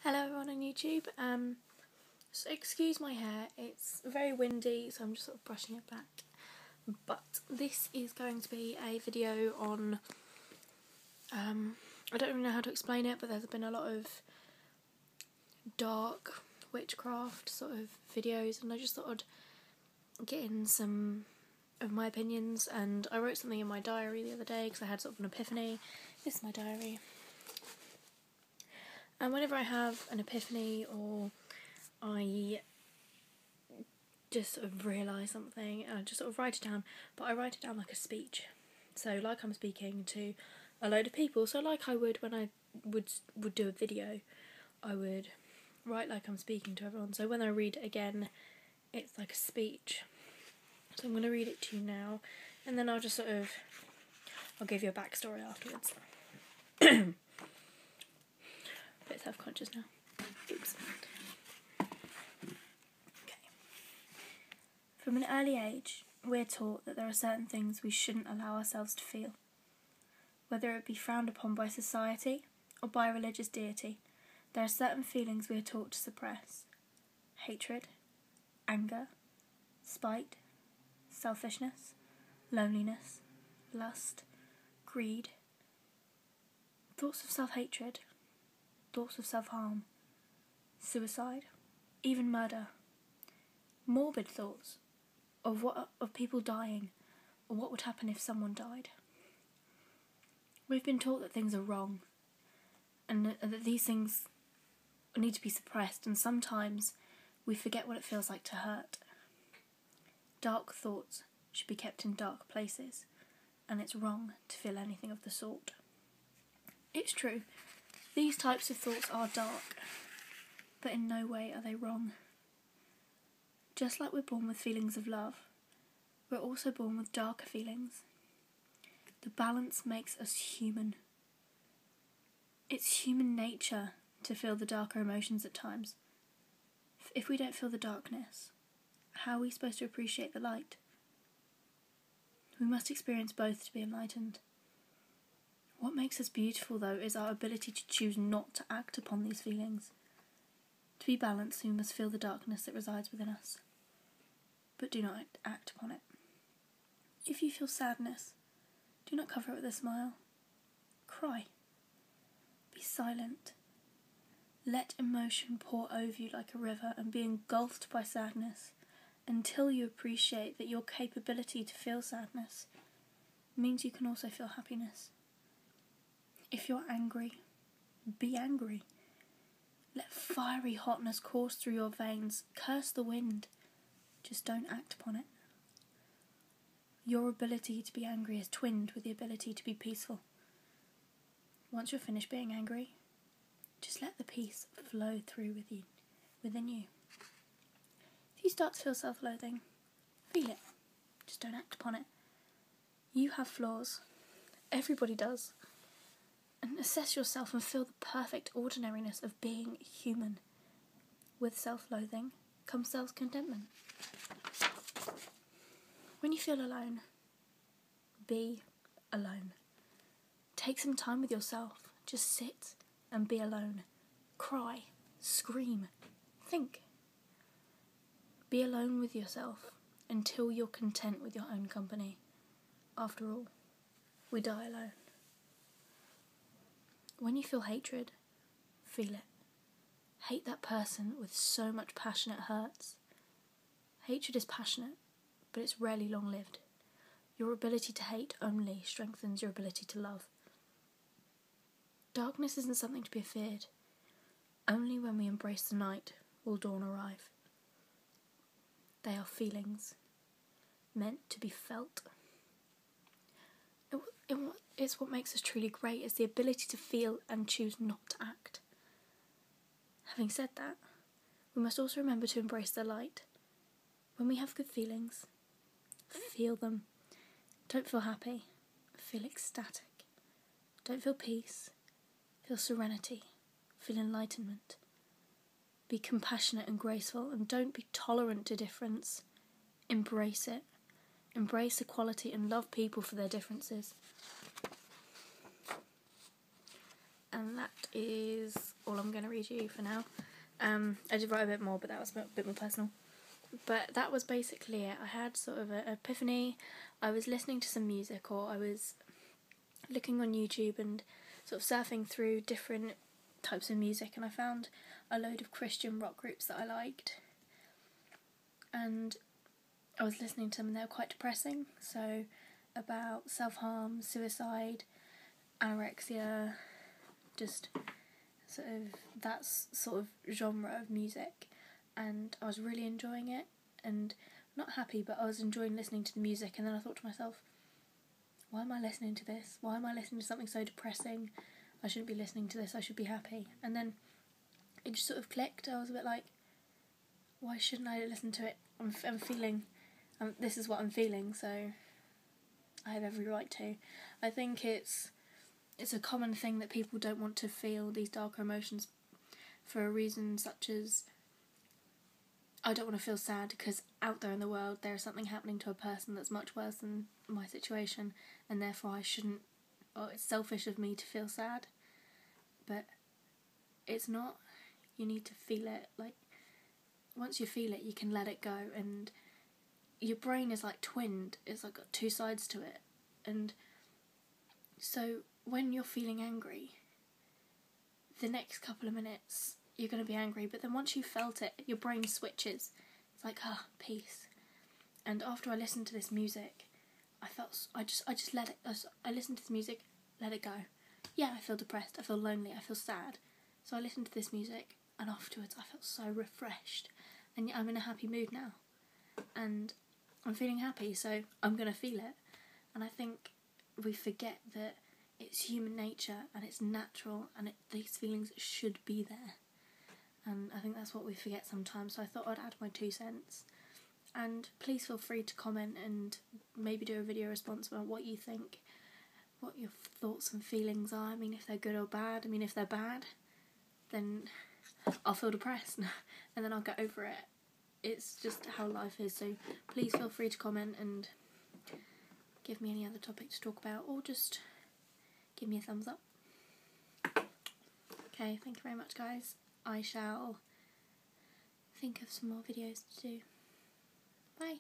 Hello everyone on YouTube. So excuse my hair, it's very windy, so I'm just sort of brushing it back. But this is going to be a video on, I don't even know how to explain it, but there's been a lot of dark witchcraft sort of videos, and I just thought I'd get in some of my opinions. And I wrote something in my diary the other day because I had sort of an epiphany. This is my diary. And whenever I have an epiphany or I just sort of realise something, I just sort of write it down, but I write it down like a speech. So like I'm speaking to a load of people, so like I would when I would do a video, I would write like I'm speaking to everyone. So when I read it again, it's like a speech. So I'm going to read it to you now, and then I'll just I'll give you a backstory afterwards. Bit self-conscious now. Oops. Okay. From an early age, we're taught that there are certain things we shouldn't allow ourselves to feel. Whether it be frowned upon by society or by a religious deity, there are certain feelings we are taught to suppress. Hatred, anger, spite, selfishness, loneliness, lust, greed, thoughts of self-hatred, thoughts of self-harm, suicide, even murder, morbid thoughts of people dying or what would happen if someone died. We've been taught that things are wrong and that these things need to be suppressed, and sometimes we forget what it feels like to hurt. Dark thoughts should be kept in dark places, and it's wrong to feel anything of the sort. It's true. These types of thoughts are dark, but in no way are they wrong. Just like we're born with feelings of love, we're also born with darker feelings. The balance makes us human. It's human nature to feel the darker emotions at times. If we don't feel the darkness, how are we supposed to appreciate the light? We must experience both to be enlightened. What makes us beautiful, though, is our ability to choose not to act upon these feelings. To be balanced, we must feel the darkness that resides within us, but do not act upon it. If you feel sadness, do not cover it with a smile. Cry. Be silent. Let emotion pour over you like a river and be engulfed by sadness until you appreciate that your capability to feel sadness means you can also feel happiness. If you're angry, be angry. Let fiery hotness course through your veins. Curse the wind. Just don't act upon it. Your ability to be angry is twinned with the ability to be peaceful. Once you're finished being angry, just let the peace flow through within you. If you start to feel self-loathing, feel it. Just don't act upon it. You have flaws. Everybody does. And assess yourself and feel the perfect ordinariness of being human. With self-loathing comes self-contentment. When you feel alone, be alone. Take some time with yourself. Just sit and be alone. Cry, scream, think. Be alone with yourself until you're content with your own company. After all, we die alone. When you feel hatred, feel it. Hate that person with so much passion it hurts. Hatred is passionate, but it's rarely long-lived. Your ability to hate only strengthens your ability to love. Darkness isn't something to be feared. Only when we embrace the night will dawn arrive. They are feelings, meant to be felt. It's what makes us truly great, is the ability to feel and choose not to act. Having said that, we must also remember to embrace the light. When we have good feelings, feel them. Don't feel happy, feel ecstatic. Don't feel peace, feel serenity, feel enlightenment. Be compassionate and graceful, and don't be tolerant to difference. Embrace it. Embrace equality and love people for their differences. And that is all I'm going to read you for now. I did write a bit more, but that was a bit more personal. But that was basically it. I had sort of an epiphany. I was listening to some music, or I was looking on YouTube and sort of surfing through different types of music, and I found a load of Christian rock groups that I liked. And I was listening to them and they were quite depressing. So about self-harm, suicide, anorexia, just sort of that sort of genre of music. And I was really enjoying it, and not happy, but I was enjoying listening to the music. And then I thought to myself, why am I listening to this? Why am I listening to something so depressing? I shouldn't be listening to this, I should be happy. And then it just sort of clicked. I was a bit like, why shouldn't I listen to it? I'm feeling, this is what I'm feeling, so I have every right to. I think it's a common thing that people don't want to feel these darker emotions for a reason such as, I don't want to feel sad because out there in the world there is something happening to a person that's much worse than my situation, and therefore I shouldn't, or it's selfish of me to feel sad. But it's not. You need to feel it. Like, once you feel it, you can let it go, and your brain is like twinned. It's like got two sides to it. And so when you're feeling angry, the next couple of minutes you're going to be angry, but then once you've felt it, your brain switches. It's like, peace. And after I listened to this music, I just let it. I listened to this music, let it go. Yeah, I feel depressed, I feel lonely, I feel sad. So I listened to this music, and afterwards I felt so refreshed, and I'm in a happy mood now, and I'm feeling happy, so I'm going to feel it. And I think we forget that it's human nature, and it's natural, and these feelings should be there. And I think that's what we forget sometimes, so I thought I'd add my 2 cents. And please feel free to comment and maybe do a video response about what you think, what your thoughts and feelings are. I mean, if they're good or bad. I mean, if they're bad, then I'll feel depressed and then I'll get over it. It's just how life is, so please feel free to comment and give me any other topic to talk about, or just give me a thumbs up. Okay, thank you very much, guys. I shall think of some more videos to do. Bye.